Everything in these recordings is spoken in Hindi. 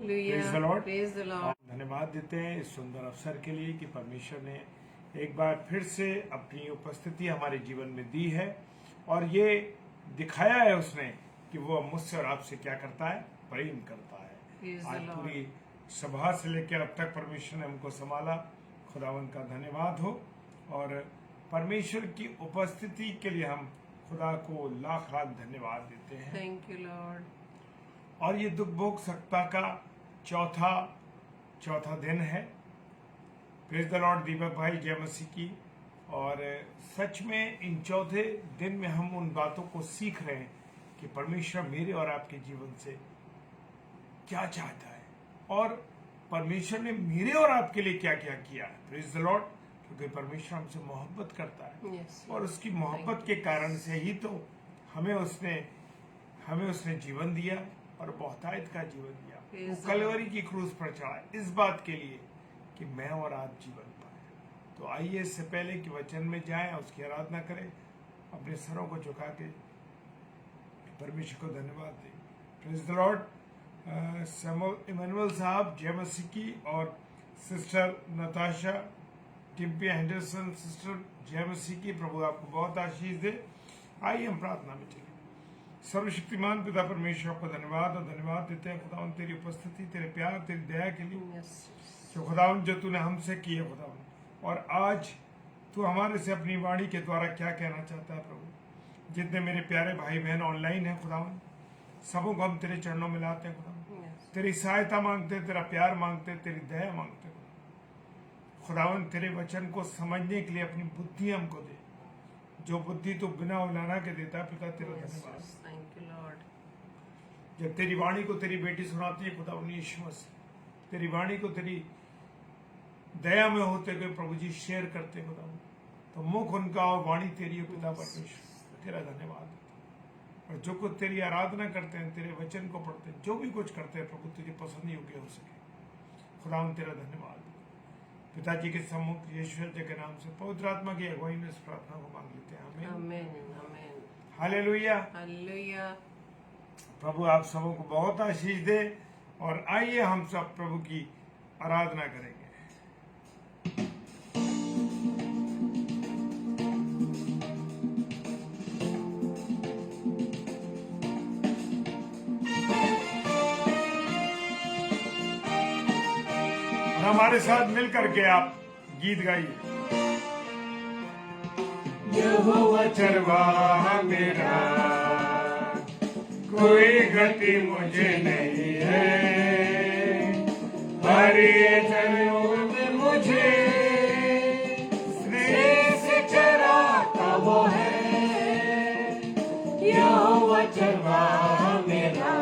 Praise the Lord. Praise the Lord. धन्यवाद देते हैं इस सुंदर अवसर के लिए कि परमेश्वर ने एक बार फिर से अपनी उपस्थिति हमारे जीवन में दी है और ये दिखाया है उसने कि वो मुझसे और आपसे क्या करता है, प्रेम करता है। Praise the आज Lord. पूरी सभा से लेकर अब तक परमेश्वर ने हमको संभाला, खुदावन का धन्यवाद हो। और परमेश्वर की उपस्थिति के लिए हम खुदा को लाख लाख धन्यवाद देते हैं। Thank you, Lord. और ये दुख भोग सप्ताह का चौथा दिन है। प्रेज द लॉर्ड दीपक भाई, जय मसीह की। और सच में इन चौथे दिन में हम उन बातों को सीख रहे हैं कि परमेश्वर मेरे और आपके जीवन से क्या चाहता है और परमेश्वर ने मेरे और आपके लिए क्या क्या किया है। प्रेज द लॉर्ड, क्योंकि परमेश्वर हमसे मोहब्बत करता है Yes. और उसकी मोहब्बत के कारण से ही तो हमें उसने जीवन दिया और बहुतायत का जीवन दिया। वो Praise the कलवरी की क्रूस पर चढ़ा इस बात के लिए कि मैं और आप जीवन पाए। तो आइए इससे पहले कि वचन में जाएं, उसकी आराधना करें, अपने सरों को झुका के परमेश्वर को धन्यवाद दें। Praise the lord. Samuel Emmanuel साहब, जय मसीह की। और sister Natasha Timpi Anderson sister, जय मसीह की। प्रभु आपको बहुत आशीष दे। आइए हम प्रार्थना में चलें। सर्वशक्तिमान पिता परमेश्वर को धन्यवाद और धन्यवाद देते हैं खुदावन तेरी उपस्थिति, तेरे प्यार, तेरी दया के लिए। Yes. जो खुदावन जो तूने हमसे की है खुदावन, और आज तू हमारे से अपनी वाणी के द्वारा क्या कहना चाहता है प्रभु। जितने मेरे प्यारे भाई बहन ऑनलाइन है खुदावन, सबों को हम तेरे चरणों में लाते हैं खुदावन। Yes. तेरी सहायता मांगते हैं, तेरा प्यार मांगते हैं, तेरी दया मांगते हैं खुदावन। तेरे वचन को समझने के लिए अपनी बुद्धि हमको दे, जो बुद्धि तो बिना उलाना के देता है पिता, तेरा Yes. धन्यवाद। Yes. Thank you, Lord. जब तेरी वाणी को तेरी बेटी सुनाती है खुदावन यीशु मसीह, तेरी वाणी को तेरी दया में होते हुए प्रभु जी शेयर करते खुदावन, तो मुख उनका और वाणी तेरी है पिता परमेश्वर, तेरा धन्यवाद। और जो कुछ तेरी आराधना करते हैं, तेरे वचन को पढ़ते हैं, जो भी कुछ करते हैं प्रभु तुझे पसंद योग्य हो सके खुदावन, तेरा धन्यवाद। पिताजी के सम्मुख यीशु के नाम से पवित्र आत्मा की अगुवाई में इस प्रार्थना को मांग लेते हैं। आमीन। Amen. Amen. हालेलुया। Hallelujah. प्रभु आप सबों को बहुत आशीष दे। और आइए हम सब प्रभु की आराधना करेंगे। और हमारे साथ मिल करके आप गीत गाइए। यहोवा चरवाहा मेरा, कोई गति मुझे नहीं है। हरी चरणों में मुझे स्नेह से चराता वो है। यहोवा चरवाहा मेरा,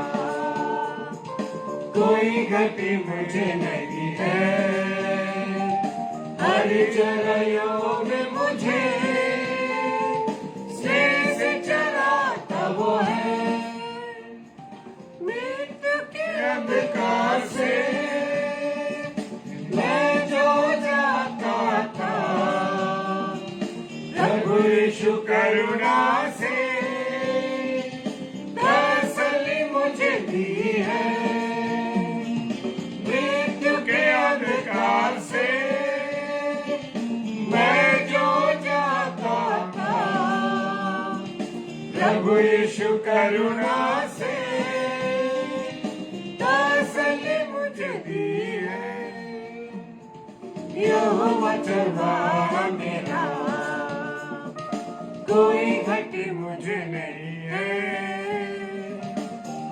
कोई गति मुझे नहीं है। हरी चरणों में मुझे स्नेह से चराता वो है। मृत्यु के अंधकार से मैं जो जाता था, प्रभु यीशु करुणा से तसल्ली मुझे दी है। मृत्यु के अंधकार से मैं जो जाता था, प्रभु यीशु करुणा से तसल्ली मुझे दी है। यहोवा चरवाहा मेरा, कोई घटी मुझे नहीं है।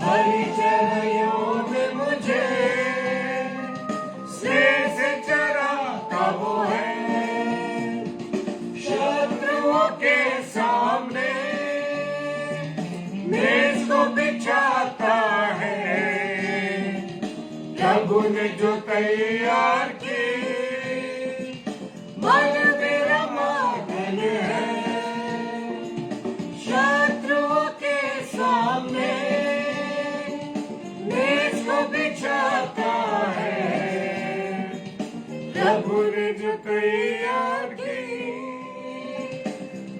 हरी चराइयों में मुझे स्नेह से चराता वो है। शत्रुओं के सामने मेज को बिछाता है। प्रभु ने जो तैयार की, मन मेरा मगन है। शत्रुओं के सामने मेज को बिछाता है। प्रभु ने जो तैयार की,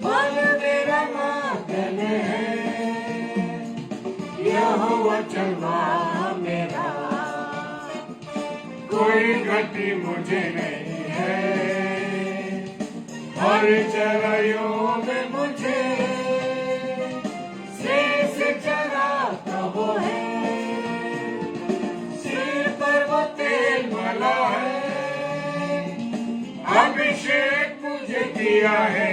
मन मेरा मगन है। यहोवा चरवाहा मेरा, कोई घटी मुझे नहीं है, हर चराइयों में मुझे शेष चराता वो है, सिर पर वो तेल मला है, अभिषेक मुझे किया है,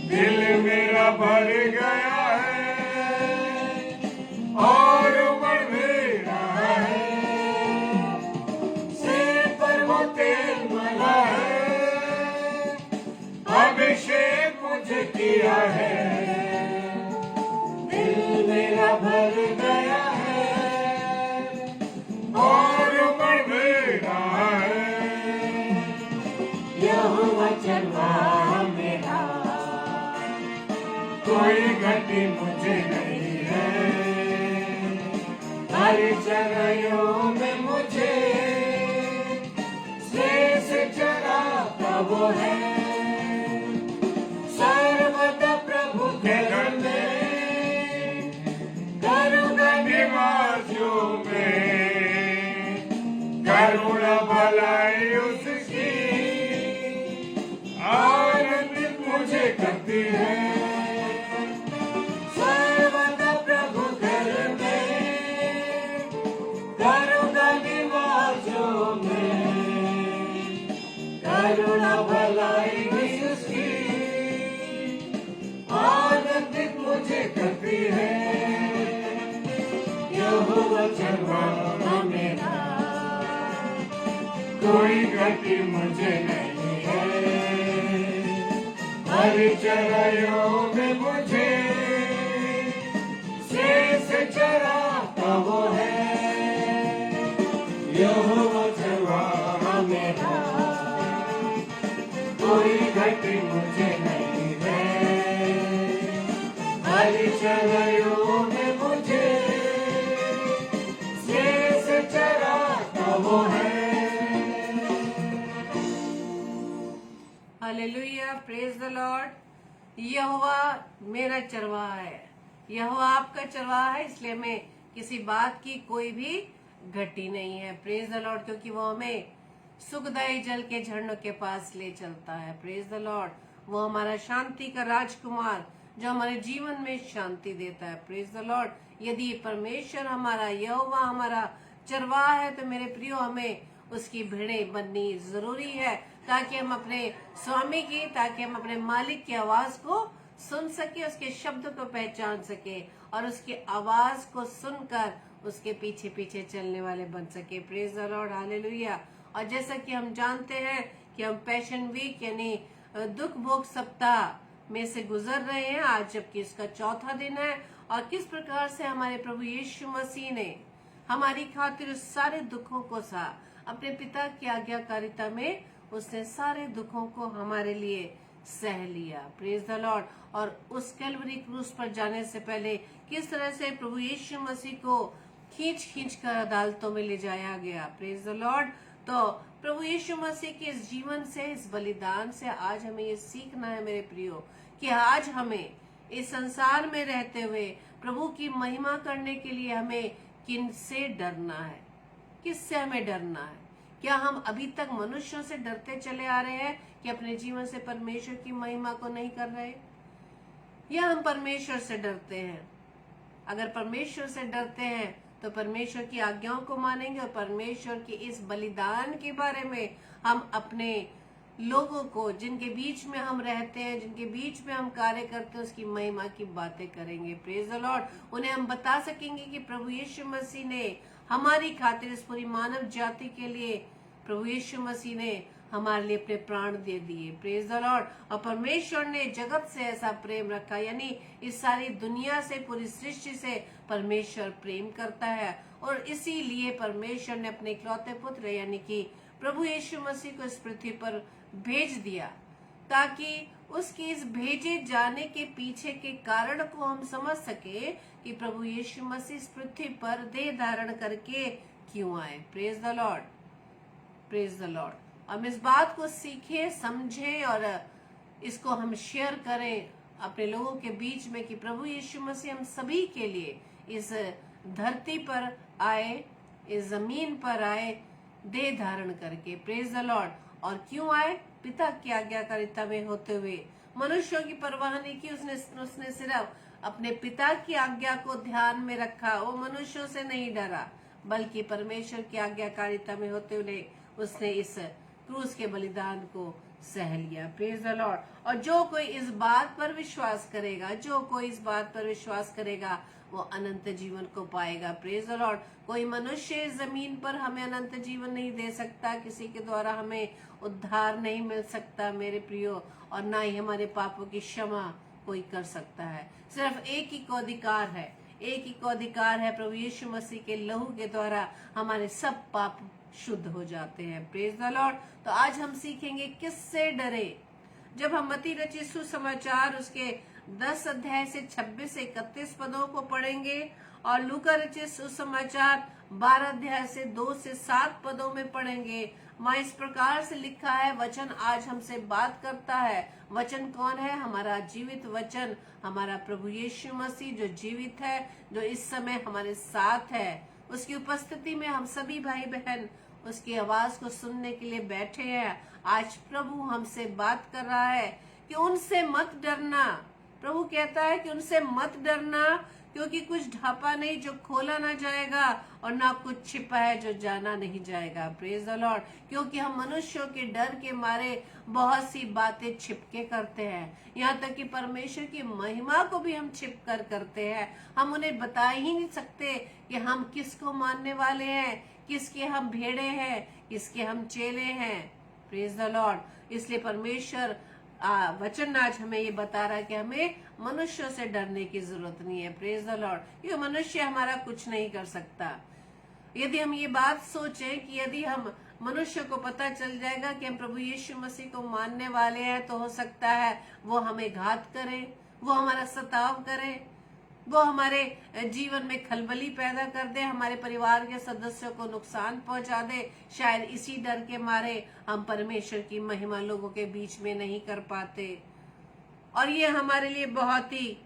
दिल मेरा भर गया है और बढ़ भी रहा है, सिर पर वो तेल मला है, अभिषेक मुझे किया है, दिल मेरा भर गया है और बढ़ भी रहा है, यहोवा चरवाहा मेरा, कोई घटी मुझे नहीं है, हर चराइयों में मुझे शेष चराता वो है, सर्वदा प्रभु के घर में, करुणा निवासियों में, करुणा भलाई उसकी आनंदित मुझे करती है, सर्वदा प्रभु घर में, करुणा निवासियों में, करुणा भलाई उसकी आनंदित मुझे करती है, यहोवा चरवाहा मेरा, कोई घटी मुझे नहीं है, हर चराइयों में मुझे शेष चराता वो है, यहोवा चरवाहा मेरा, कोई घटी मुझे नहीं है, हर चराइयों में मुझे शेष चराता वो है। Hallelujah, praise the lord. यहोवा मेरा चरवाहा है, यहोवा आपका चरवाहा है, इसलिए हमें किसी बात की कोई भी घटी नहीं है। प्रेज द लॉर्ड, क्योंकि वो हमें सुखदायी जल के झरनों के पास ले चलता है। प्रेज द लॉर्ड, वो हमारा शांति का राजकुमार जो हमारे जीवन में शांति देता है। प्रेज द लॉर्ड, यदि परमेश्वर हमारा यहोवा हमारा चरवाहा है तो मेरे प्रियो हमें उसकी भेड़ें बननी जरूरी है, ताकि हम अपने स्वामी की, ताकि हम अपने मालिक की आवाज को सुन सके, उसके शब्द को पहचान सके और उसकी आवाज को सुनकर उसके पीछे पीछे चलने वाले बन सके। Praise the Lord, hallelujah. और जैसा कि हम जानते हैं कि हम पैशन वीक यानी दुख भोग सप्ताह में से गुजर रहे हैं आज, जबकि इसका चौथा दिन है, और किस प्रकार से हमारे प्रभु यीशु मसीह ने हमारी खातिर उस सारे दुखों को सहा, अपने पिता की आज्ञाकारिता में उसने सारे दुखों को हमारे लिए सह लिया। Praise the Lord. और उस कैलवरी क्रूस पर जाने से पहले किस तरह से प्रभु यीशु मसीह को खींच खींच कर अदालतों में ले जाया गया। Praise the Lord. तो प्रभु यीशु मसीह के इस जीवन से, इस बलिदान से आज हमें ये सीखना है मेरे प्रियो, कि आज हमें इस संसार में रहते हुए प्रभु की महिमा करने के लिए हमें किन से डरना है, किससे हमें डरना है। क्या हम अभी तक मनुष्यों से डरते चले आ रहे हैं कि अपने जीवन से परमेश्वर की महिमा को नहीं कर रहे, या हम परमेश्वर से डरते हैं? अगर परमेश्वर से डरते हैं तो परमेश्वर की आज्ञाओं को मानेंगे और परमेश्वर के इस बलिदान के बारे में हम अपने लोगों को, जिनके बीच में हम रहते हैं, जिनके बीच में हम कार्य करते हैं, उसकी महिमा की बातें करेंगे। Praise the Lord. उन्हें हम बता सकेंगे कि प्रभु यीशु मसीह ने हमारी खातिर, इस पूरी मानव जाति के लिए प्रभु यीशु मसीह ने हमारे लिए अपने प्राण दे दिए। Praise the Lord. और परमेश्वर ने जगत से ऐसा प्रेम रखा, यानी इस सारी दुनिया से, पूरी सृष्टि से परमेश्वर प्रेम करता है, और इसीलिए परमेश्वर ने अपने इकलौते पुत्र यानी कि प्रभु यीशु मसीह को इस पृथ्वी पर भेज दिया, ताकि उसके इस भेजे जाने के पीछे के कारण को हम समझ सके कि प्रभु यीशु मसीह इस पृथ्वी पर देह धारण करके क्यों आए। Praise the Lord, praise the Lord. हम इस बात को सीखें, समझें और इसको हम शेयर करें अपने लोगों के बीच में कि प्रभु यीशु मसीह हम सभी के लिए इस धरती पर आए इस जमीन पर आए देह धारण करके। Praise the Lord. और क्यों आए? पिता की आज्ञाकारिता में होते हुए। मनुष्यों की परवाह नहीं की उसने सिर्फ अपने पिता की आज्ञा को ध्यान में रखा। वो मनुष्यों से नहीं डरा, बल्कि परमेश्वर की आज्ञाकारिता में होते हुए उसने इस क्रूस के बलिदान को सह लिया। Praise the Lord. और जो कोई इस बात पर विश्वास करेगा, जो कोई इस बात पर विश्वास करेगा, वो अनंत जीवन को पाएगा। Praise the Lord. कोई मनुष्य इस जमीन पर हमें अनंत जीवन नहीं दे सकता, किसी के द्वारा हमें उद्धार नहीं मिल सकता मेरे प्रियो, और ना ही हमारे पापों की क्षमा कोई कर सकता है। सिर्फ एक ही को अधिकार है, एक ही को अधिकार है। प्रभु यीशु मसीह के लहू के द्वारा हमारे सब पाप शुद्ध हो जाते हैं। Praise the Lord. तो आज हम सीखेंगे किससे डरे। जब हम मत्ती रचित सुसमाचार उसके 10 अध्याय से 26 से 31 पदों को पढ़ेंगे और लूका रचित सुसमाचार 12 अध्याय से 2 से 7 पदों में पढ़ेंगे। माँ इस प्रकार से लिखा है, वचन आज हमसे बात करता है। वचन कौन है? हमारा जीवित वचन, हमारा प्रभु यीशु मसीह जो जीवित है, जो इस समय हमारे साथ है। उसकी उपस्थिति में हम सभी भाई बहन उसकी आवाज को सुनने के लिए बैठे हैं। आज प्रभु हमसे बात कर रहा है कि उनसे मत डरना। प्रभु कहता है कि उनसे मत डरना, क्योंकि कुछ ढापा नहीं जो खोला ना जाएगा, और ना कुछ छिपा है जो जाना नहीं जाएगा। Praise the Lord. क्योंकि हम मनुष्यों के डर के मारे बहुत सी बातें छिपके करते हैं, यहाँ तक कि परमेश्वर की महिमा को भी हम छिप कर करते हैं। हम उन्हें बता ही नहीं सकते कि हम किसको मानने वाले हैं, किसके हम भेड़े हैं, किसके हम चेले हैं। Praise the Lord. इसलिए परमेश्वर वचन आज हमें ये बता रहा है कि हमें मनुष्यों से डरने की जरूरत नहीं है। Praise the Lord. ये मनुष्य हमारा कुछ नहीं कर सकता। यदि हम ये बात सोचें कि यदि हम मनुष्य को पता चल जाएगा कि हम प्रभु यीशु मसीह को मानने वाले हैं, तो हो सकता है वो हमें घात करे, वो हमारा सताव करे, वो हमारे जीवन में खलबली पैदा कर दे, हमारे परिवार के सदस्यों को नुकसान पहुंचा दे। शायद इसी डर के मारे हम परमेश्वर की महिमा लोगों के बीच में नहीं कर पाते, और ये हमारे लिए बहुत ही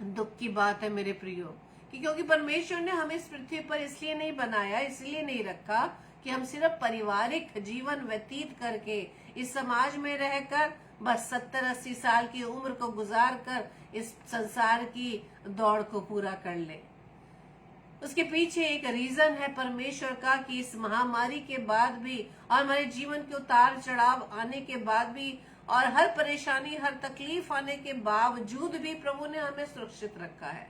दुख की बात है मेरे प्रियो, क्योंकि परमेश्वर ने हमें इस पृथ्वी पर इसलिए नहीं बनाया, इसलिए नहीं रखा कि हम सिर्फ पारिवारिक जीवन व्यतीत करके इस समाज में रहकर बस 70-80 साल की उम्र को गुजार कर इस संसार की दौड़ को पूरा कर ले। उसके पीछे एक रीजन है परमेश्वर का कि इस महामारी के बाद भी और हमारे जीवन के उतार चढ़ाव आने के बाद भी और हर परेशानी हर तकलीफ आने के बावजूद भी प्रभु ने हमें सुरक्षित रखा है।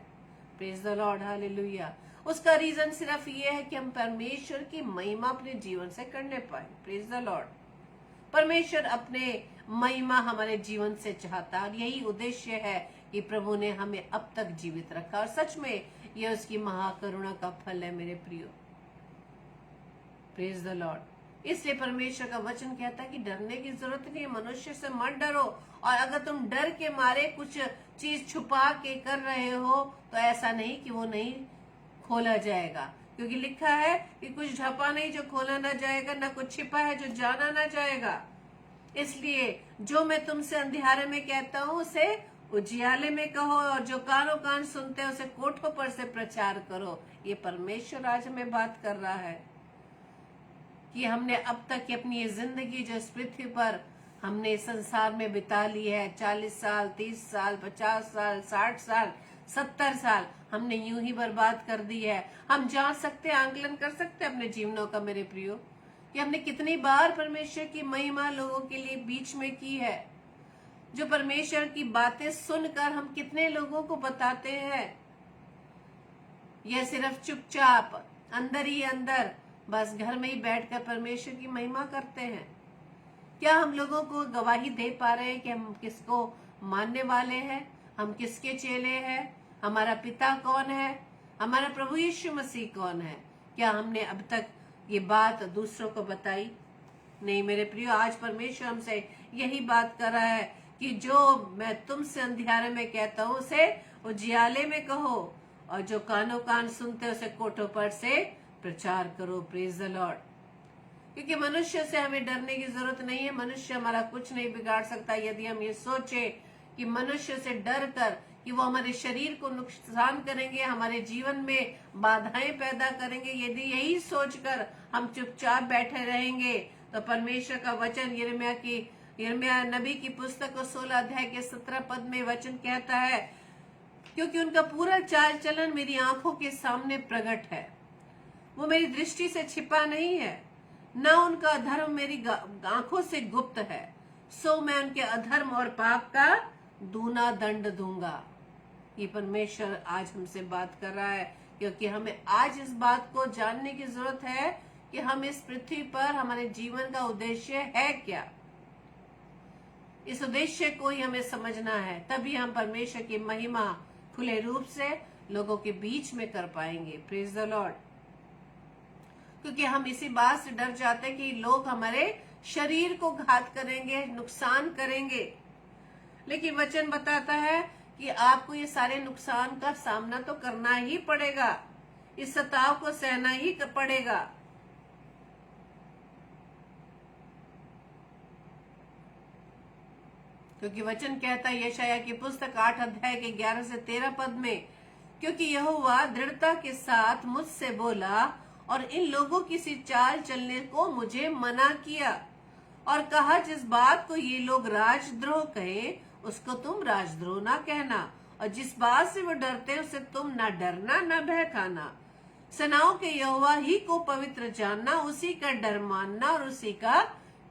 Praise the Lord, hallelujah. उसका रीजन सिर्फ ये है कि हम परमेश्वर की महिमा अपने जीवन से करने पाए। Praise the Lord. परमेश्वर अपने महिमा हमारे जीवन से चाहता है, और यही उद्देश्य है कि प्रभु ने हमें अब तक जीवित रखा, और सच में यह उसकी महाकरुणा का फल है मेरे प्रियो। Praise the Lord. इसलिए परमेश्वर का वचन कहता है कि डरने की जरूरत नहीं है, मनुष्य से मत डरो। और अगर तुम डर के मारे कुछ चीज छुपा के कर रहे हो, तो ऐसा नहीं कि वो नहीं खोला जाएगा, क्योंकि लिखा है कि कुछ ढपा नहीं जो खोला ना जाएगा, ना कुछ छिपा है जो जाना ना जाएगा। इसलिए जो मैं तुमसे अंधियारे में कहता हूँ उसे उजियाले में कहो, और जो कानों कान सुनते हैं उसे कोठों पर से प्रचार करो। ये परमेश्वर आज हमें बात कर रहा है कि हमने अब तक की अपनी ये जिंदगी जो इस पृथ्वी पर हमने संसार में बिता ली है, 40 साल, 30 साल, 50 साल, 60 साल, 70 साल हमने यूं ही बर्बाद कर दी है। हम जान सकते हैं, आंकलन कर सकते हैं अपने जीवनों का मेरे प्रियो, कि हमने कितनी बार परमेश्वर की महिमा लोगों के लिए बीच में की है। जो परमेश्वर की बातें सुनकर हम कितने लोगों को बताते हैं, यह सिर्फ चुपचाप अंदर ही अंदर बस घर में ही बैठकर परमेश्वर की महिमा करते हैं। क्या हम लोगों को गवाही दे पा रहे हैं कि हम किसको मानने वाले हैं, हम किसके चेले हैं, हमारा पिता कौन है, हमारा प्रभु यीशु मसीह कौन है? क्या हमने अब तक ये बात दूसरों को बताई? नहीं मेरे प्रियो, आज परमेश्वर हमसे यही बात कर रहा है कि जो मैं तुमसे अंधियारे में कहता हूँ उसे उजियाले में कहो, और जो कानों कान सुनते उसे कोठों पर से प्रचार करो। Praise the Lord. क्योंकि मनुष्य से हमें डरने की जरूरत नहीं है, मनुष्य हमारा कुछ नहीं बिगाड़ सकता। यदि हम ये सोचे कि मनुष्य से डर कर कि वो हमारे शरीर को नुकसान करेंगे, हमारे जीवन में बाधाएं पैदा करेंगे। यदि यही सोचकर हम चुपचाप बैठे रहेंगे तो परमेश्वर का वचन यिर्मयाह नबी की पुस्तक 16 अध्याय के 17 पद में वचन कहता है, क्योंकि उनका पूरा चाल चलन मेरी आंखों के सामने प्रकट है, वो मेरी दृष्टि से छिपा नहीं है, न उनका अधर्म मेरी आंखों से गुप्त है, सो मैं उनके अधर्म और पाप का दूना दंड दूंगा। ये परमेश्वर आज हमसे बात कर रहा है, क्योंकि हमें आज इस बात को जानने की जरूरत है कि हम इस पृथ्वी पर हमारे जीवन का उद्देश्य है क्या। इस उद्देश्य को ही हमें समझना है, तभी हम परमेश्वर की महिमा खुले रूप से लोगों के बीच में कर पाएंगे। Praise the Lord. क्योंकि हम इसी बात से डर जाते हैं कि लोग हमारे शरीर को घात करेंगे, नुकसान करेंगे, लेकिन वचन बताता है कि आपको ये सारे नुकसान का सामना तो करना ही पड़ेगा, इस सताव को सहना ही पड़ेगा। क्योंकि वचन कहता है यशायाह की पुस्तक 8 अध्याय के 11 से 13 पद में, क्योंकि यहोवा दृढ़ता के साथ मुझसे बोला और इन लोगों की सी चाल चलने को मुझे मना किया और कहा, जिस बात को ये लोग राजद्रोह कहे उसको तुम राजद्रोह ना कहना, और जिस बात से वो डरते उसे तुम ना डरना ना भय खाना। सेनाओं के यहोवा ही को पवित्र जानना, उसी का डर मानना और उसी का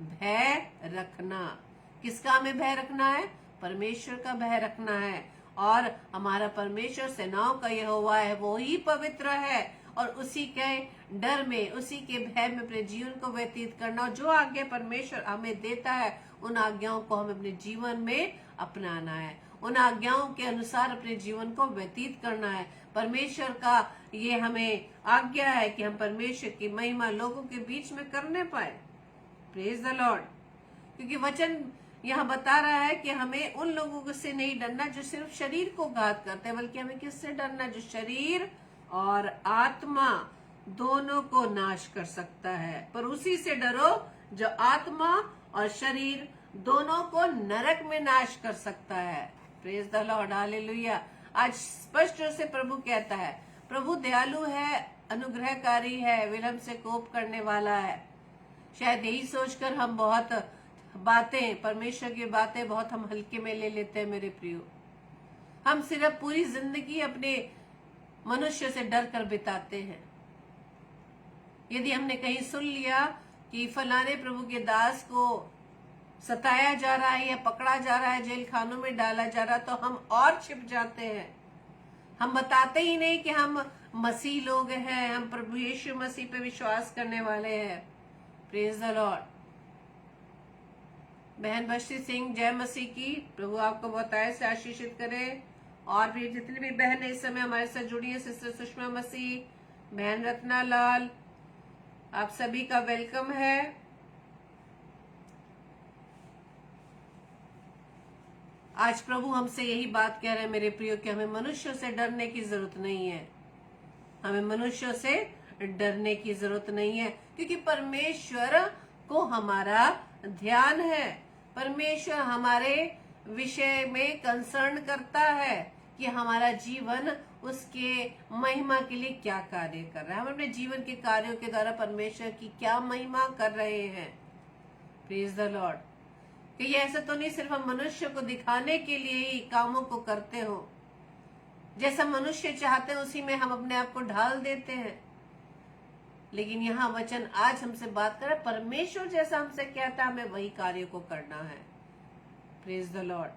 भय रखना। किसका हमें भय रखना है? परमेश्वर का भय रखना है। और हमारा परमेश्वर सेनाओं का यहोवा है, वो ही पवित्र है, और उसी के डर में, उसी के भय में अपने जीवन को व्यतीत करना। और जो आज्ञा परमेश्वर हमें देता है उन आज्ञाओं को हमें अपने जीवन में अपनाना है, उन आज्ञाओं के अनुसार अपने जीवन को व्यतीत करना है। परमेश्वर का ये हमें आज्ञा है कि हम परमेश्वर की महिमा लोगों के बीच में करने पाए। Praise the Lord. क्योंकि वचन यहाँ बता रहा है कि हमें उन लोगों से नहीं डरना जो सिर्फ शरीर को घात करते हैं, बल्कि हमें किससे डरना? जो शरीर और आत्मा दोनों को नाश कर सकता है। पर उसी से डरो जो आत्मा और शरीर दोनों को नरक में नाश कर सकता है। Praise the Lord, hallelujah. आज स्पष्ट रूप से प्रभु कहता है, प्रभु दयालु है, अनुग्रहकारी है, विलंब से कोप करने वाला है। शायद यही सोचकर हम बहुत बातें, परमेश्वर की बातें बहुत हम हल्के में ले लेते हैं। मेरे प्रियो, हम सिर्फ पूरी जिंदगी अपने मनुष्य से डर कर बिताते हैं। यदि हमने कहीं सुन लिया कि फलाने प्रभु के दास को सताया जा रहा है या पकड़ा जा रहा है, जेल खानों में डाला जा रहा है, तो हम और छिप जाते हैं। हम बताते ही नहीं कि हम मसीह लोग हैं, हम प्रभु यीशु मसीह पे विश्वास करने वाले हैं। Praise the Lord. बहन बश्ती सिंह, जय मसीह की। प्रभु आपको बहुत आय से आशीषित करे। और भी जितनी भी बहन इस समय हमारे साथ जुड़ी है, सिस्टर सुषमा मसीह, बहन रत्ना लाल, आप सभी का वेलकम है। आज प्रभु हमसे यही बात कह रहे हैं मेरे प्रियो कि हमें मनुष्यों से डरने की जरूरत नहीं है। हमें मनुष्यों से डरने की जरूरत नहीं है, क्योंकि परमेश्वर को हमारा ध्यान है। परमेश्वर हमारे विषय में कंसर्न करता है कि हमारा जीवन उसके महिमा के लिए क्या कार्य कर रहा है। हम अपने जीवन के कार्यों के द्वारा परमेश्वर की क्या महिमा कर रहे हैं। Praise the Lord. कि ये ऐसा तो नहीं सिर्फ हम मनुष्य को दिखाने के लिए ही कामों को करते हो, जैसा मनुष्य चाहते हैं उसी में हम अपने आप को ढाल देते हैं। लेकिन यहाँ वचन आज हमसे बात कर रहा है, परमेश्वर जैसा हमसे कहता है हमें वही कार्य को करना है। Praise the Lord.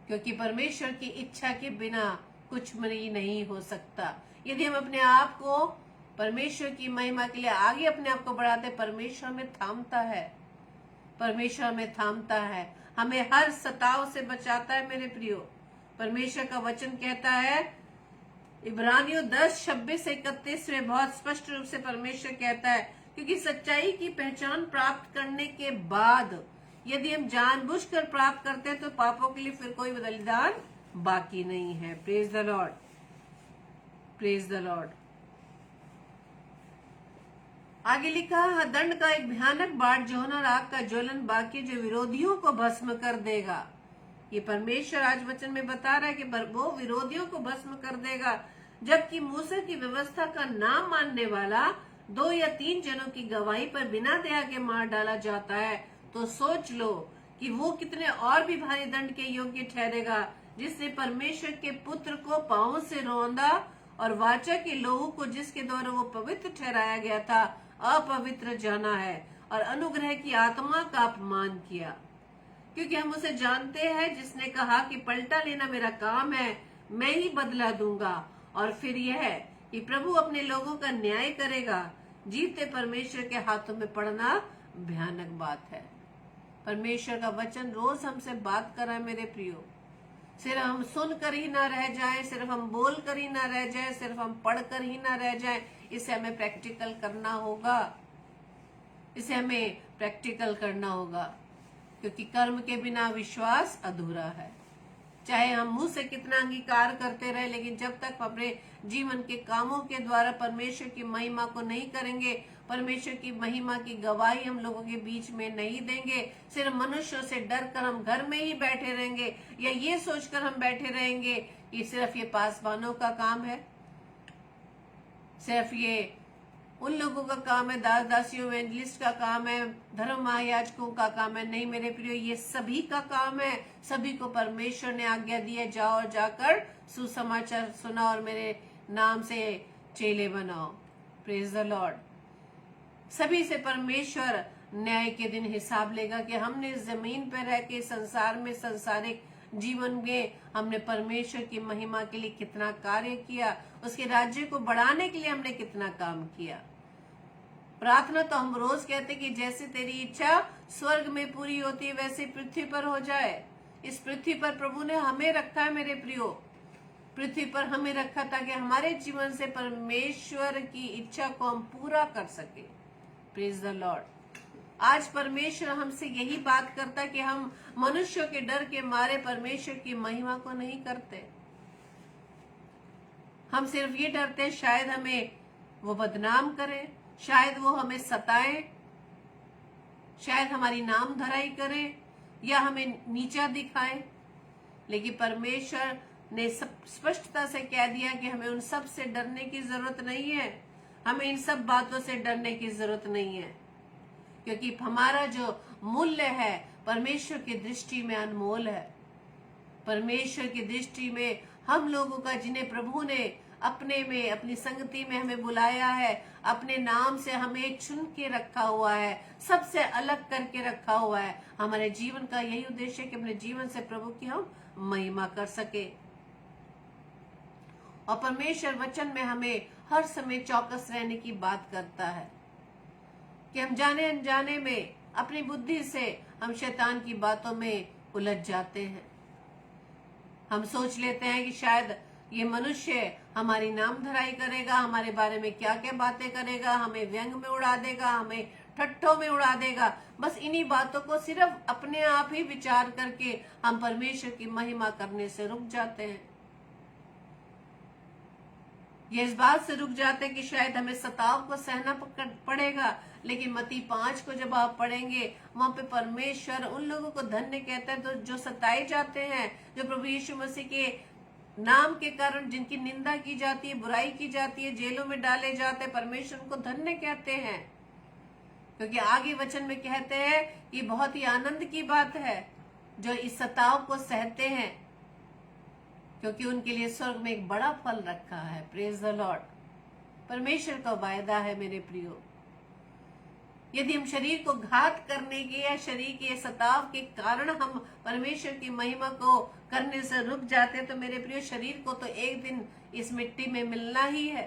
क्योंकि परमेश्वर की इच्छा के बिना कुछ भी नहीं हो सकता। यदि हम अपने आप को परमेश्वर की महिमा के लिए आगे अपने आप को बढ़ाते, परमेश्वर हमें थामता है। परमेश्वर हमें थामता है, हमें हर सताव से बचाता है। मेरे प्रियो, परमेश्वर का वचन कहता है इब्रानियों 10:26-31 में बहुत स्पष्ट रूप से परमेश्वर कहता है, क्योंकि सच्चाई की पहचान प्राप्त करने के बाद यदि हम जानबूझकर प्राप्त करते हैं तो पापों के लिए फिर कोई बलिदान बाकी नहीं है। Praise the Lord, praise the Lord. आगे लिखा, दंड का एक भयानक बाढ़, जौहन और आग का ज्वलन बाकी जो विरोधियों को भस्म कर देगा। ये परमेश्वर आज वचन में बता रहा है कि वो विरोधियों को भस्म कर देगा। जबकि मूसा की व्यवस्था का ना मानने वाला 2 या 3 जनों की गवाही पर बिना दया के मार डाला जाता है, तो सोच लो कि वो कितने और भी भारी दंड के योग्य ठहरेगा, जिसने परमेश्वर के पुत्र को पांवों से रौंदा और वाचा के लोहू को जिसके द्वारा वो पवित्र ठहराया गया था अपवित्र जाना है और अनुग्रह की आत्मा का अपमान किया। क्योंकि हम उसे जानते हैं जिसने कहा कि पलटा लेना मेरा काम है, मैं ही बदला दूंगा। और फिर यह कि प्रभु अपने लोगों का न्याय करेगा। जीवते परमेश्वर के हाथों में पड़ना भयानक बात है। परमेश्वर का वचन रोज हमसे बात कर रहा है मेरे प्रियो। सिर्फ हम सुन कर ही ना रह जाएं, सिर्फ हम बोल कर ही ना रह जाएं, सिर्फ हम पढ़ कर ही ना रह जाएं, इसे हमें प्रैक्टिकल करना होगा। इसे हमें प्रैक्टिकल करना होगा, क्योंकि कर्म के बिना विश्वास अधूरा है। चाहे हम मुंह से कितना अंगीकार करते रहे, लेकिन जब तक अपने जीवन के कामों के द्वारा परमेश्वर की महिमा को नहीं करेंगे, परमेश्वर की महिमा की गवाही हम लोगों के बीच में नहीं देंगे, सिर्फ मनुष्यों से डर कर हम घर में ही बैठे रहेंगे या ये सोचकर हम बैठे रहेंगे कि सिर्फ ये पासवानों का काम है, सिर्फ ये उन लोगों का काम है, दास दासियों एवेंजलिस्ट का काम है, धर्म महायाजकों का काम है। नहीं मेरे प्रियो, ये सभी का काम है। सभी को परमेश्वर ने आज्ञा दी है, जाओ और जाकर सुसमाचार सुनाओ और मेरे नाम से चेले बनाओ। Praise the Lord. सभी से परमेश्वर न्याय के दिन हिसाब लेगा कि हमने इस जमीन पर रह के संसार में संसारिक जीवन में हमने परमेश्वर की महिमा के लिए कितना कार्य किया, उसके राज्य को बढ़ाने के लिए हमने कितना काम किया। प्रार्थना तो हम रोज कहते कि जैसे तेरी इच्छा स्वर्ग में पूरी होती है वैसे पृथ्वी पर हो जाए। इस पृथ्वी पर प्रभु ने हमें रखा है मेरे प्रियो, पृथ्वी पर हमें रखा ताकि हमारे जीवन से परमेश्वर की इच्छा को हम पूरा कर सके। Praise the Lord. आज परमेश्वर हमसे यही बात करता कि हम मनुष्यों के डर के मारे परमेश्वर की महिमा को नहीं करते। हम सिर्फ ये डरते शायद हमें वो बदनाम करें, शायद वो हमें सताएं, शायद हमारी नाम धराई करें या हमें नीचा दिखाएं। लेकिन परमेश्वर ने स्पष्टता से कह दिया कि हमें उन सब से डरने की जरूरत नहीं है, हमें इन सब बातों से डरने की जरूरत नहीं है, क्योंकि हमारा जो मूल्य है परमेश्वर की दृष्टि में अनमोल है। परमेश्वर की दृष्टि में हम लोगों का, जिन्हें प्रभु ने अपने में अपनी संगति में हमें बुलाया है, अपने नाम से हमें चुन के रखा हुआ है, सबसे अलग करके रखा हुआ है, हमारे जीवन का यही उद्देश्य है कि अपने जीवन से प्रभु की हम महिमा कर सके। और परमेश्वर वचन में हमें हर समय चौकस रहने की बात करता है कि हम जाने अनजाने में अपनी बुद्धि से हम शैतान की बातों में उलझ जाते हैं। हम सोच लेते हैं कि शायद ये मनुष्य हमारी नाम धराई करेगा, हमारे बारे में क्या क्या बातें करेगा, हमें व्यंग में उड़ा देगा, हमें ठट्ठों में उड़ा देगा। बस इन्हीं बातों को सिर्फ अपने आप ही विचार करके हम परमेश्वर की महिमा करने से रुक जाते हैं। ये इस बात से रुक जाते हैं कि शायद हमें सताव को सहना पड़ेगा, लेकिन मत्ती 5 को जब आप पढ़ेंगे वहां पे परमेश्वर उन लोगों को धन्य कहता है तो जो सताए जाते हैं, जो प्रभु यीशु मसीह के नाम के कारण जिनकी निंदा की जाती है, बुराई की जाती है, जेलों में डाले जाते हैं, परमेश्वर उनको धन्य कहते हैं। क्योंकि आगे वचन में कहते हैं कि बहुत ही आनंद की बात है जो इस सताव को सहते हैं, क्योंकि उनके लिए स्वर्ग में एक बड़ा फल रखा है। Praise the Lord. परमेश्वर का वायदा है मेरे प्रियो, यदि हम शरीर को घात करने के या शरीर के सताव के कारण हम परमेश्वर की महिमा को करने से रुक जाते तो मेरे प्रियो, शरीर को तो एक दिन इस मिट्टी में मिलना ही है।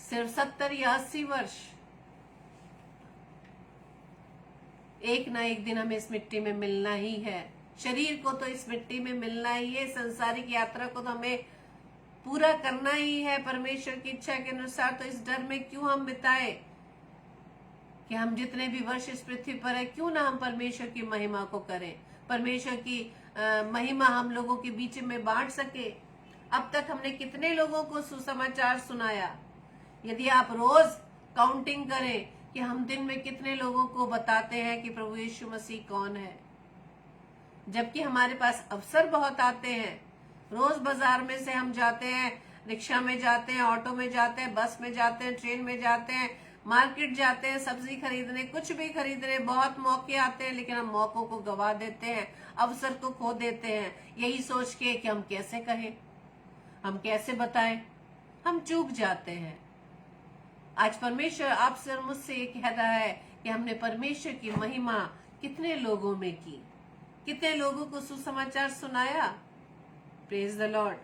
सिर्फ 70 या 80 वर्ष, एक ना एक दिन हमें इस मिट्टी में मिलना ही है। शरीर को तो इस मिट्टी में मिलना ही है, संसारिक यात्रा को तो हमें पूरा करना ही है परमेश्वर की इच्छा के अनुसार। तो इस डर में क्यों हम बिताए कि हम जितने भी वर्ष इस पृथ्वी पर है, क्यों ना हम परमेश्वर की महिमा को करें, परमेश्वर की महिमा हम लोगों के बीच में बांट सके। अब तक हमने कितने लोगों को सुसमाचार सुनाया? यदि आप रोज काउंटिंग करें कि हम दिन में कितने लोगों को बताते हैं कि प्रभु यीशु मसीह कौन है, जबकि हमारे पास अवसर बहुत आते हैं। रोज बाजार में से हम जाते हैं, रिक्शा में जाते हैं, ऑटो में जाते हैं, बस में जाते हैं, ट्रेन में जाते हैं, मार्केट जाते हैं, सब्जी खरीदने, कुछ भी खरीदने, बहुत मौके आते हैं, लेकिन हम मौकों को गवा देते हैं, अवसर को खो देते हैं, यही सोच के कि हम कैसे कहें, हम कैसे बताएं, हम चूक जाते हैं। आज परमेश्वर आपसे और मुझसे ये कह रहा है कि हमने परमेश्वर की महिमा कितने लोगों में की, कितने लोगों को सुसमाचार सुनाया। Praise the Lord.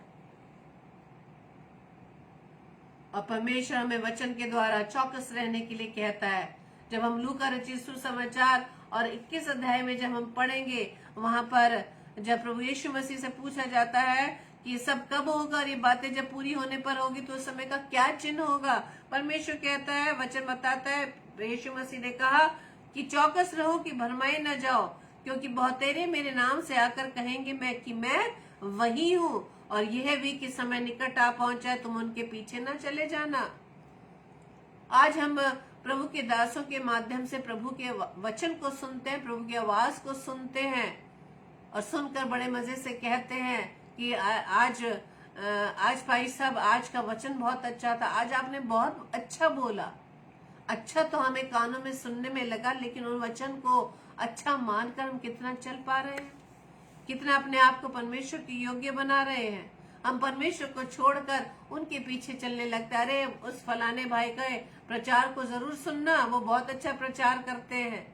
और परमेश्वर हमें वचन के द्वारा चौकस रहने के लिए कहता है। जब हम लूका रचित सुसमाचार और 21 अध्याय में जब हम पढ़ेंगे, वहां पर जब प्रभु यीशु मसीह से पूछा जाता है कि सब कब होगा और ये बातें जब पूरी होने पर होगी तो उस समय का क्या चिन्ह होगा, परमेश्वर कहता है, वचन बताता है, यीशु मसीह ने कहा कि चौकस रहो कि भरमाए न जाओ, क्योंकि बहुतेरे मेरे नाम से आकर कहेंगे मैं वही हूँ, और यह भी कि समय निकट आ पहुंचा है, तुम उनके पीछे न चले जाना। आज हम प्रभु के दासों के माध्यम से प्रभु के वचन को सुनते हैं, प्रभु की आवाज को सुनते हैं और सुनकर बड़े मजे से कहते हैं कि आज भाई साहब, आज का वचन बहुत अच्छा था, आज आपने बहुत अच्छा बोला। अच्छा तो हमें कानों में सुनने में लगा, लेकिन उन वचन को अच्छा मानकर हम कितना चल पा रहे हैं, कितना अपने आप को परमेश्वर के योग्य बना रहे हैं। हम परमेश्वर को छोड़कर उनके पीछे चलने लगते हैं। अरे उस फलाने भाई का प्रचार को जरूर सुनना, वो बहुत अच्छा प्रचार करते हैं।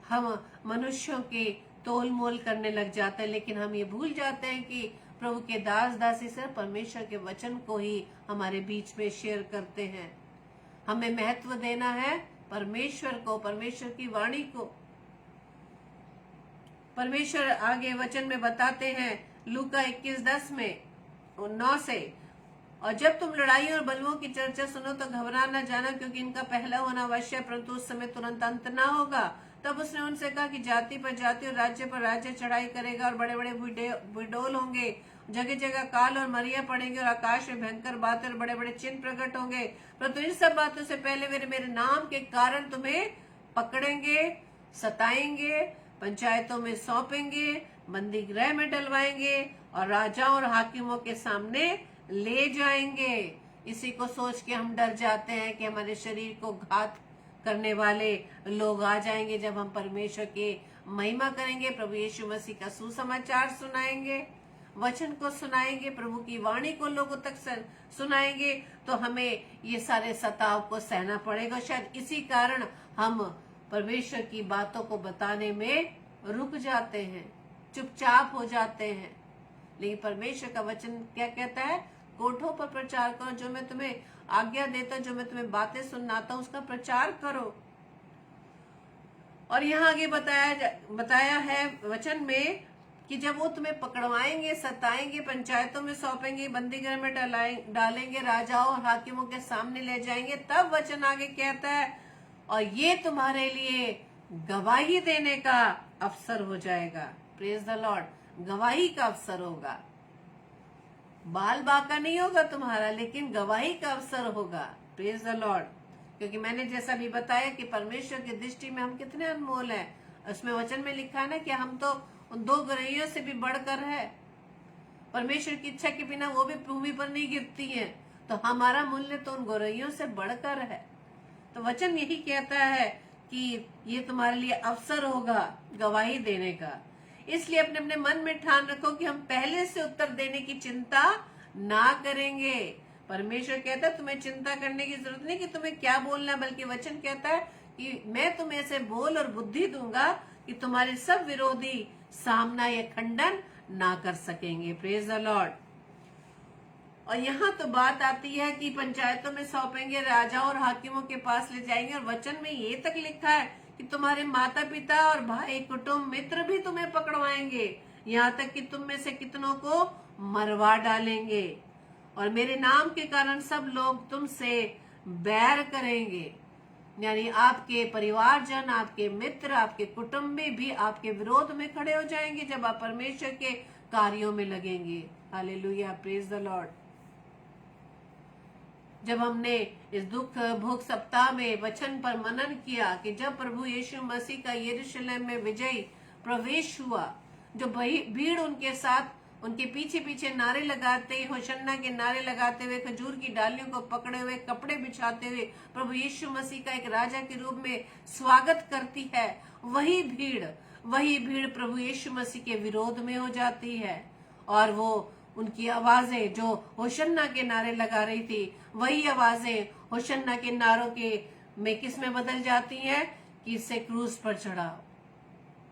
हम मनुष्यों के तोल मोल करने लग जाते हैं, लेकिन हम ये भूल जाते हैं कि प्रभु के दास दासी सिर्फ परमेश्वर के वचन को ही हमारे बीच में शेयर करते हैं। हमें महत्व देना है परमेश्वर को, परमेश्वर की वाणी को। परमेश्वर आगे वचन में बताते हैं लूका 21:10 में 9 से, और जब तुम लड़ाई और बलवों की चर्चा सुनो तो घबरा न जाना, क्योंकि इनका पहला होना अवश्य है, परंतु उस समय तुरंत अंत ना होगा। तब उसने उनसे कहा कि जाति पर जाति और राज्य पर राज्य चढ़ाई करेगा, और बड़े बड़े विडोल होंगे, जगह जगह काल और मरिया पड़ेंगे, और आकाश में भयंकर बातें और बड़े बड़े चिन्ह प्रकट होंगे। परंतु इन सब बातों से पहले मेरे नाम के कारण तुम्हें पकड़ेंगे, सताएंगे, पंचायतों में सौंपेंगे, बंदी गृह में डलवाएंगे, और राजाओं और हाकिमों के सामने ले जाएंगे। इसी को सोच के हम डर जाते हैं कि हमारे शरीर को घात करने वाले लोग आ जाएंगे। जब हम परमेश्वर की महिमा करेंगे, प्रभु यीशु मसीह का सुसमाचार सुनाएंगे, वचन को सुनाएंगे, प्रभु की वाणी को लोगों तक सुनाएंगे, तो हमें ये सारे सताव को सहना पड़ेगा। शायद इसी कारण हम परमेश्वर की बातों को बताने में रुक जाते हैं, चुपचाप हो जाते हैं। लेकिन परमेश्वर का वचन क्या कहता है? कोठों पर प्रचार करो, जो मैं तुम्हें आज्ञा देता, जो मैं तुम्हें बातें सुनाता हूं उसका प्रचार करो। और यहाँ आगे बताया है वचन में कि जब वो तुम्हें पकड़वाएंगे, सताएंगे, पंचायतों में सौंपेंगे, बंदीगृह में डालेंगे, राजाओं और हाकिमों के सामने ले जाएंगे, तब वचन आगे कहता है और ये तुम्हारे लिए गवाही देने का अवसर हो जाएगा। Praise the Lord. गवाही का अवसर होगा, बाल बाका नहीं होगा तुम्हारा, लेकिन गवाही का अवसर होगा। Praise the Lord. क्योंकि मैंने जैसा भी बताया कि परमेश्वर की दृष्टि में हम कितने अनमोल हैं। उसमें वचन में लिखा है ना कि हम तो उन 2 गौरैयों से भी बढ़कर है। परमेश्वर की इच्छा के बिना वो भी भूमि पर नहीं गिरती हैं, तो हमारा मूल्य तो उन गौरैयों से बढ़कर है। तो वचन यही कहता है कि ये तुम्हारे लिए अवसर होगा गवाही देने का। इसलिए अपने अपने मन में ठान रखो कि हम पहले से उत्तर देने की चिंता ना करेंगे। परमेश्वर कहता है तुम्हें चिंता करने की जरूरत नहीं कि तुम्हें क्या बोलना है, बल्कि वचन कहता है कि मैं तुम्हें ऐसे बोल और बुद्धि दूंगा कि तुम्हारे सब विरोधी सामना या खंडन ना कर सकेंगे। Praise the Lord. और यहाँ तो बात आती है कि पंचायतों में सौंपेंगे, राजाओं और हाकिमों के पास ले जाएंगे, और वचन में ये तक लिखा है कि तुम्हारे माता पिता और भाई, कुटुंब, मित्र भी तुम्हें पकड़वाएंगे, यहाँ तक कि तुम में से कितनों को मरवा डालेंगे, और मेरे नाम के कारण सब लोग तुमसे बैर करेंगे। यानी आपके परिवारजन, आपके मित्र, आपके कुटुंबी भी आपके विरोध में खड़े हो जाएंगे जब आप परमेश्वर के कार्यों में लगेंगे। Hallelujah, praise the Lord. जब हमने इस दुख भोग सप्ताह में वचन पर मनन किया कि जब प्रभु यीशु मसीह का यरूशलेम में विजय प्रवेश हुआ, जो भीड़ उनके साथ उनके पीछे पीछे नारे लगाते, होशन्ना के नारे लगाते हुए, खजूर की डालियों को पकड़े हुए, कपड़े बिछाते हुए प्रभु यीशु मसीह का एक राजा के रूप में स्वागत करती है, वही भीड़ प्रभु यीशु मसीह के विरोध में हो जाती है। और वो उनकी आवाजें जो होशन्ना के नारे लगा रही थी, वही आवाजें होशन्ना के नारों के में किस में बदल जाती हैं कि इसे क्रूस पर चढ़ाओ,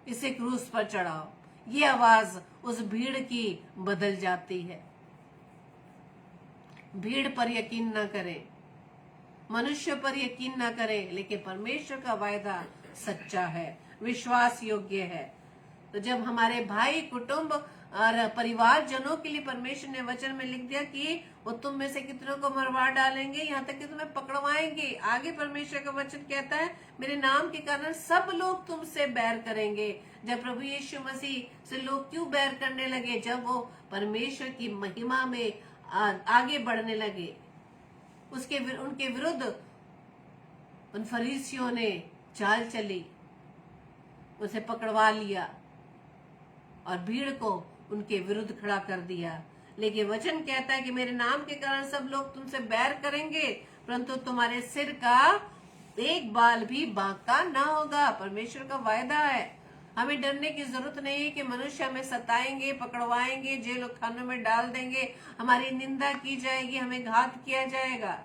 इसे क्रूस पर चढ़ाओ। ये आवाज उस भीड़ की बदल जाती है। भीड़ पर यकीन ना करें, मनुष्य पर यकीन ना करें, लेकिन परमेश्वर का वायदा सच्चा है, विश्वास योग्य है। तो जब हमारे भाई, कुटुंब और परिवार जनों के लिए परमेश्वर ने वचन में लिख दिया कि वो तुम में से कितनों को मरवा डालेंगे, यहाँ तक कि तुम्हें पकड़वाएंगे। आगे परमेश्वर का वचन कहता है, मेरे नाम के कारण सब लोग तुमसे बैर करेंगे। जब प्रभु यीशु मसीह से लोग क्यों बैर करने लगे? जब वो परमेश्वर की महिमा में आगे बढ़ने लगे, उनके विरुद्ध उन फरीसियों ने चाल चली, उसे पकड़वा लिया और भीड़ को उनके विरुद्ध खड़ा कर दिया। लेकिन वचन कहता है कि मेरे नाम के कारण सब लोग तुमसे बैर करेंगे, परंतु तुम्हारे सिर का एक बाल भी बांका ना होगा। परमेश्वर का वायदा है। हमें डरने की जरूरत नहीं है कि मनुष्य हमें सताएंगे, पकड़वाएंगे, जेल खानों में डाल देंगे, हमारी निंदा की जाएगी, हमें घात किया जाएगा।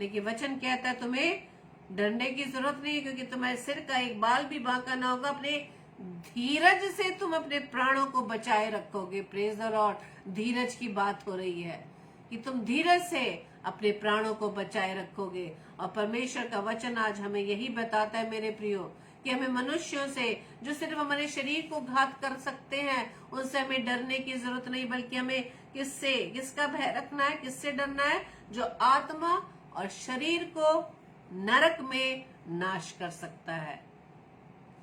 लेकिन वचन कहता है तुम्हें डरने की जरूरत नहीं, क्योंकि तुम्हारे सिर का एक बाल भी बांका ना होगा। अपने धीरज से तुम अपने प्राणों को बचाए रखोगे। Praise the Lord. धीरज की बात हो रही है कि तुम धीरज से अपने प्राणों को बचाए रखोगे। और परमेश्वर का वचन आज हमें यही बताता है मेरे प्रियो, कि हमें मनुष्यों से जो सिर्फ हमारे शरीर को घात कर सकते हैं, उनसे हमें डरने की जरूरत नहीं, बल्कि हमें किसका भय रखना है, किससे डरना है? जो आत्मा और शरीर को नरक में नाश कर सकता है,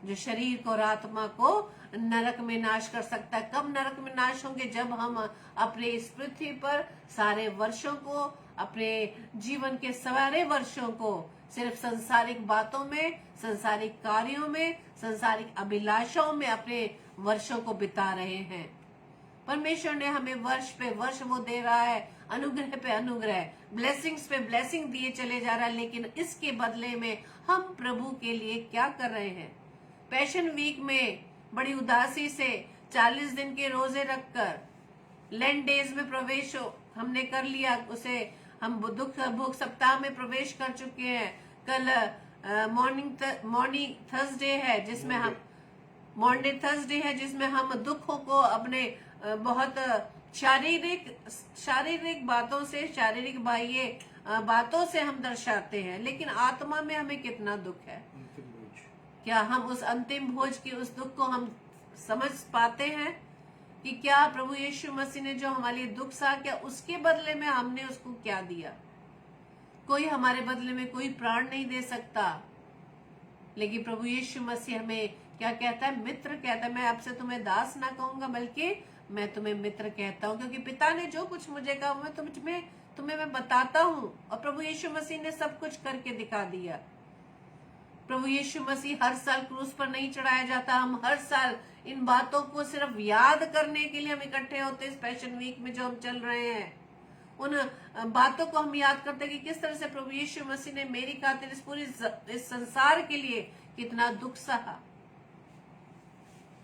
जो शरीर को और आत्मा को नरक में नाश कर सकता है। कब नरक में नाश होंगे? जब हम अपने इस पृथ्वी पर सारे वर्षों को, अपने जीवन के सारे वर्षों को सिर्फ संसारिक बातों में, संसारिक कार्यों में, संसारिक अभिलाषाओं में अपने वर्षों को बिता रहे हैं। परमेश्वर ने हमें वर्ष पे वर्ष वो दे रहा है, अनुग्रह पे अनुग्रह, ब्लेसिंग्स पे ब्लेसिंग दिए चले जा रहा है। लेकिन इसके बदले में हम प्रभु के लिए क्या कर रहे हैं? पैशन वीक में बड़ी उदासी से 40 दिन के रोजे रखकर लेंट डेज में प्रवेश हमने कर लिया, उसे हम दुख भूख सप्ताह में प्रवेश कर चुके हैं। कल मॉर्निंग थर्सडे है, जिसमें हम मॉर्निंग थर्सडे है जिसमें हम दुखों को अपने बहुत शारीरिक बातों से, शारीरिक बाह्य बातों से हम दर्शाते हैं। लेकिन आत्मा में हमें कितना दुख है? क्या हम उस अंतिम भोज की उस दुख को हम समझ पाते हैं कि क्या प्रभु यीशु मसीह ने जो हमारे लिए दुख सहा, क्या उसके बदले में हमने उसको क्या दिया? कोई हमारे बदले में कोई प्राण नहीं दे सकता। लेकिन प्रभु यीशु मसीह हमें क्या कहता है? मित्र कहता है। मैं आपसे तुम्हें दास ना कहूंगा, बल्कि मैं तुम्हें मित्र कहता हूँ, क्योंकि पिता ने जो कुछ मुझे कहा मैं तुम्हें मैं बताता हूँ। और प्रभु यीशु मसीह ने सब कुछ करके दिखा दिया। प्रभु यीशु मसीह हर साल क्रूस पर नहीं चढ़ाया जाता। हम हर साल इन बातों को सिर्फ याद करने के लिए हम इकट्ठे होते हैं। इस पैशन वीक में जो हम चल रहे हैं, उन बातों को हम याद करते हैं कि किस तरह से प्रभु यीशु मसीह ने मेरी खातिर इस संसार के लिए कितना दुख सहा।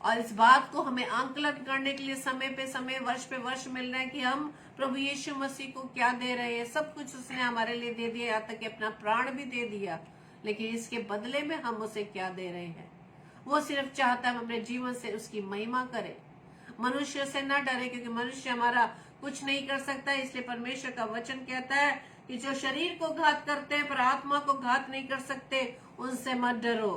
और इस बात को हमें आंकलन करने के लिए समय पे समय, वर्ष पे वर्ष मिल रहे हैं कि हम प्रभु यीशु मसीह को क्या दे रहे हैं। सब कुछ उसने हमारे लिए दे दिया, यहाँ तक कि अपना प्राण भी दे दिया। लेकिन इसके बदले में हम उसे क्या दे रहे हैं? वो सिर्फ चाहता है हम अपने जीवन से उसकी महिमा करें, मनुष्य से न डरे, क्योंकि मनुष्य हमारा कुछ नहीं कर सकता। इसलिए परमेश्वर का वचन कहता है कि जो शरीर को घात करते हैं पर आत्मा को घात नहीं कर सकते, उनसे मत डरो,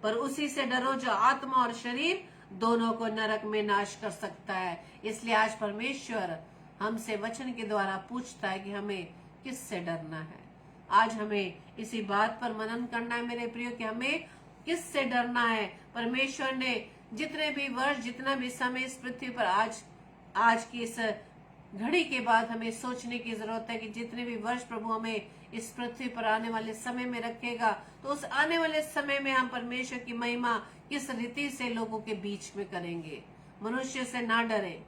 पर उसी से डरो जो आत्मा और शरीर दोनों को नरक में नाश कर सकता है। इसलिए आज परमेश्वर हमसे वचन के द्वारा पूछता है कि हमें किससे डरना है। आज हमें इसी बात पर मनन करना है मेरे प्रियो, कि हमें किससे डरना है। परमेश्वर ने जितने भी वर्ष, जितना भी समय इस पृथ्वी पर आज की इस घड़ी के बाद हमें सोचने की जरूरत है कि जितने भी वर्ष प्रभु हमें इस पृथ्वी पर आने वाले समय में रखेगा, तो उस आने वाले समय में हम परमेश्वर की महिमा किस रीति से लोगों के बीच में करेंगे। मनुष्य से ना डरे,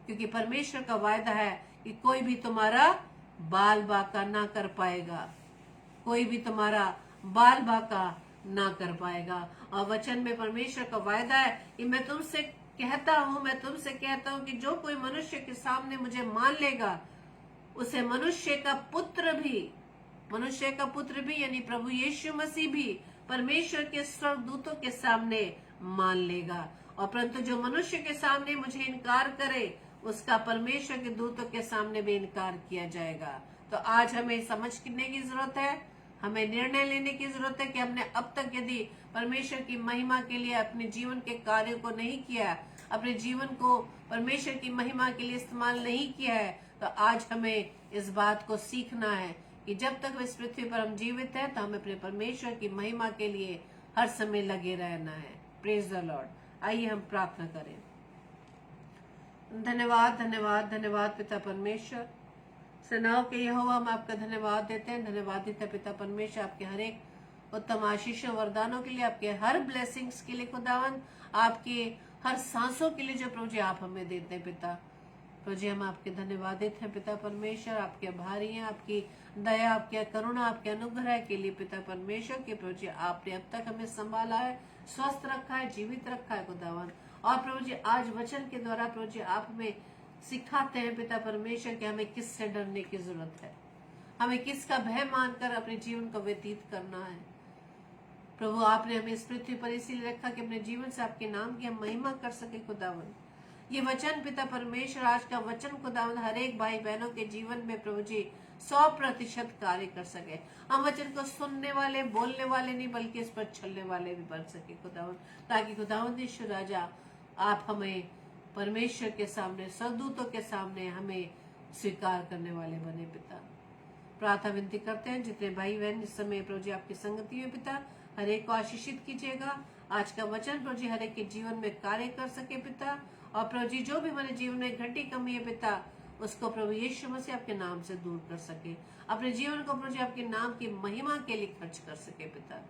क्योंकि परमेश्वर का वायदा है कि कोई भी तुम्हारा बाल बाका ना कर पाएगा, कोई भी तुम्हारा बाल बाका ना कर पाएगा। और वचन में परमेश्वर का वायदा है कि मैं तुमसे कहता हूं कि जो कोई मनुष्य के सामने मुझे मान लेगा, उसे मनुष्य का पुत्र भी यानी प्रभु यीशु मसीह भी परमेश्वर के स्वर्गदूतों के सामने मान लेगा। और परंतु जो मनुष्य के सामने मुझे इनकार करे, उसका परमेश्वर के दूतों के सामने भी इनकार किया जाएगा। तो आज हमें समझने की जरूरत है, हमें निर्णय लेने की जरूरत है कि हमने अब तक यदि परमेश्वर की महिमा के लिए अपने जीवन के कार्यों को नहीं किया, अपने जीवन को परमेश्वर की महिमा के लिए इस्तेमाल नहीं किया है, तो आज हमें इस बात को सीखना है कि जब तक इस पृथ्वी पर हम जीवित हैं, तो हमें अपने परमेश्वर की महिमा के लिए हर समय लगे रहना है। Praise the Lord. आइए हम प्रार्थना करें। धन्यवाद धन्यवाद धन्यवाद पिता परमेश्वर, सेनाओं के यहोवा, हम आपका धन्यवाद देते हैं। धन्यवाद देते हैं पिता परमेश्वर आपके हर एक उत्तम आशीषों वरदानों के लिए, आपके हर ब्लेसिंग्स के लिए खुदावन, आपके हर सांसों के लिए जो प्रभु जी आप हमें देते हैं पिता। प्रभु जी हम आपके धन्यवाद देते हैं पिता परमेश्वर, आपके आभारी हैं, आपकी दया, आपकी करुणा, आपके अनुग्रह के लिए पिता परमेश्वर के प्रभु जी आपने अब तक हमें संभाला है, स्वस्थ रखा है, जीवित रखा है खुदावन। और प्रभु जी आज वचन के द्वारा प्रभु जी आप हमें सिखाते हैं पिता परमेश्वर कि हमें किससे डरने की जरूरत है, हमें किसका भय मानकर अपने जीवन को व्यतीत करना है। प्रभु आपने हमें इस पृथ्वी पर इसीलिए रखा कि अपने जीवन से आपके नाम की हम महिमा कर सके खुदावन। ये वचन पिता परमेश्वर, आज का वचन खुदावन हर एक भाई बहनों के जीवन में प्रभु जी 100% कार्य कर सके। हम वचन को सुनने वाले, बोलने वाले नहीं, बल्कि इस पर चलने वाले भी बन सके खुदावन, ताकि खुदावन यीशु राजा आप हमें परमेश्वर के सामने, स्वर्गदूतों के सामने हमें स्वीकार करने वाले बने पिता। प्रार्थना विनती करते हैं जितने भाई बहन इस समय प्रभु जी आपकी संगति में पिता, हर एक को आशीषित कीजिएगा। आज का वचन प्रभु जी हर एक के जीवन में कार्य कर सके पिता। और प्रभु जी जो भी हमारे जीवन में घटी कमी है पिता, उसको प्रभु यीशु मसीह आपके नाम से दूर कर सके, अपने जीवन को प्रभु जी आपके नाम की महिमा के लिए खर्च कर सके पिता।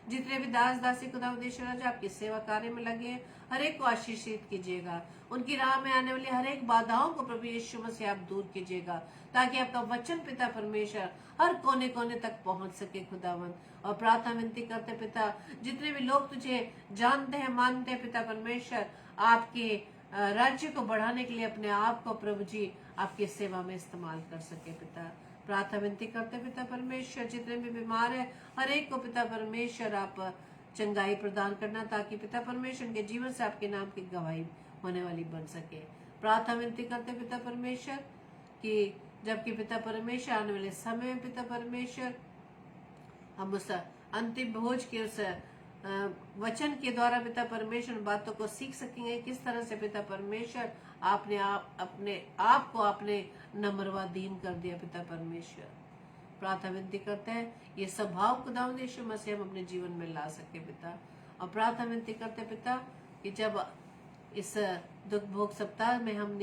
जितने भी दास दासी खुदावंद यीशु राजा आपकी सेवा कार्य में लगे हैं, हर एक को आशीषित कीजिएगा। उनकी राह में आने वाली हर एक बाधाओं को प्रभु यीशु मसीह आप दूर कीजिएगा, ताकि आपका वचन पिता परमेश्वर हर कोने कोने तक पहुंच सके खुदावंद। और प्रार्थना विनती करते पिता, जितने भी लोग तुझे जानते हैं, मानते हैं पिता परमेश्वर, आपके राज्य को बढ़ाने के लिए अपने आप को प्रभु जी आपकी सेवा में इस्तेमाल कर सके पिता। प्रार्थना विनती करते पिता परमेश्वर, जितने भी बीमार है हर एक को पिता परमेश्वर आप चंगाई प्रदान करना, ताकि पिता परमेश्वर के जीवन से आपके नाम की गवाही होने वाली बन सके। प्रार्थना विनती करते पिता परमेश्वर कि जबकि पिता परमेश्वर आने वाले समय में पिता परमेश्वर हम उस अंतिम भोज के उस वचन के द्वारा पिता परमेश्वर बातों को सीख सकेंगे, किस तरह से पिता परमेश्वर आपने अपने आप को आपने नम्रवा दीन कर दिया पिता परमेश्वर। प्रार्थना विनती करते हैं ये स्वभाव खुदावंद यीशु मसीह हम अपने जीवन में ला सके पिता। और प्रार्थना विनती करते पिता कि जब इस दुख भोग सप्ताह में हम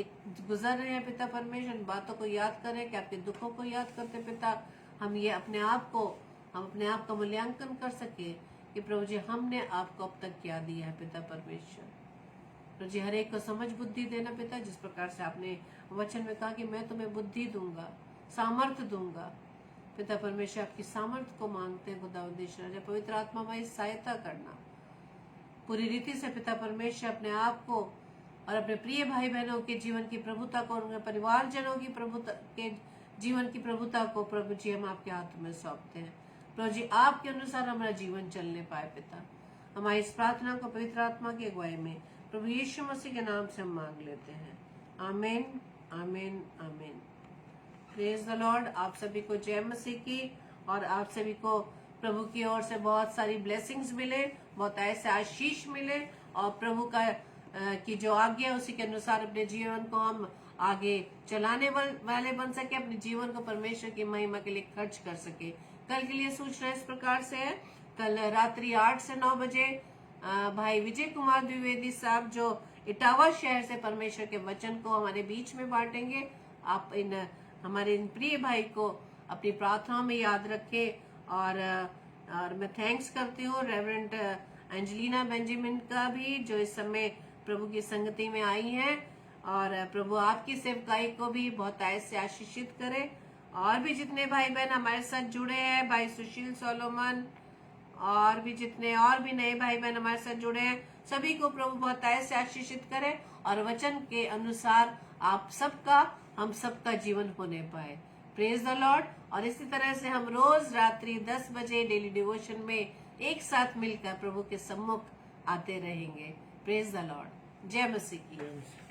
गुजर रहे हैं पिता परमेश्वर, इन बातों को याद करें कि आपके दुखों को याद करते पिता, हम अपने आप का मूल्यांकन कर सके कि प्रभु जी हमने आपको अब तक क्या दिया है पिता परमेश्वर। प्रभु जी हर एक को समझ बुद्धि देना पिता, जिस प्रकार से आपने वचन में कहा कि मैं तुम्हें बुद्धि दूंगा, सामर्थ्य दूंगा पिता परमेश्वर। आपकी सामर्थ्य को मांगते हैं खुदावंद यीशु राजा, पवित्र आत्मा हमारी सहायता करना पूरी रीति से पिता परमेश्वर। अपने आप को और अपने प्रिय भाई बहनों के जीवन की प्रभुता को, उनके परिवार जनों की प्रभुता के जीवन की प्रभुता को प्रभु जी हम आपके हाथ में सौंपते हैं। प्रभु जी आपके अनुसार हमारा जीवन चलने पाए पिता। हमारी इस प्रार्थना को पवित्र आत्मा की अगुवाई में प्रभु यीशु मसीह के नाम से हम मांग लेते हैं। आमीन आमीन आमीन। Praise the Lord. आप सभी को जय मसीह की, और आप सभी को प्रभु की ओर से बहुत सारी ब्लेसिंग्स मिले, बहुत ऐसे आशीष मिले, और प्रभु का की जो आज्ञा है उसी के अनुसार अपने जीवन को हम आगे चलाने वाले बन सके, अपने जीवन को परमेश्वर की महिमा के लिए खर्च कर सके। कल के लिए सूचना इस प्रकार से है, कल रात्रि 8 से 9 बजे भाई विजय कुमार द्विवेदी साहब जो इटावा शहर से परमेश्वर के वचन को हमारे बीच में बांटेंगे, आप इन हमारे इन प्रिय भाई को अपनी प्रार्थनाओं में याद रखें। और मैं थैंक्स करती हूँ रेवरेंड एंजेलिना बेंजामिन का भी, जो इस समय प्रभु की संगति में आई हैं। और प्रभु आपकी सेवकाई को भी बहुत से आशीषित करे। और भी जितने भाई बहन हमारे साथ जुड़े हैं, भाई सुशील सोलोमन और भी जितने और भी नए भाई बहन हमारे साथ जुड़े हैं, सभी को प्रभु बहुत से आशीषित करे और वचन के अनुसार आप सबका हम सबका जीवन होने पाए। Praise the Lord. और इसी तरह से हम रोज रात्रि 10 बजे डेली डिवोशन में एक साथ मिलकर प्रभु के सम्मुख आते रहेंगे। Praise the Lord. जय मसीह की।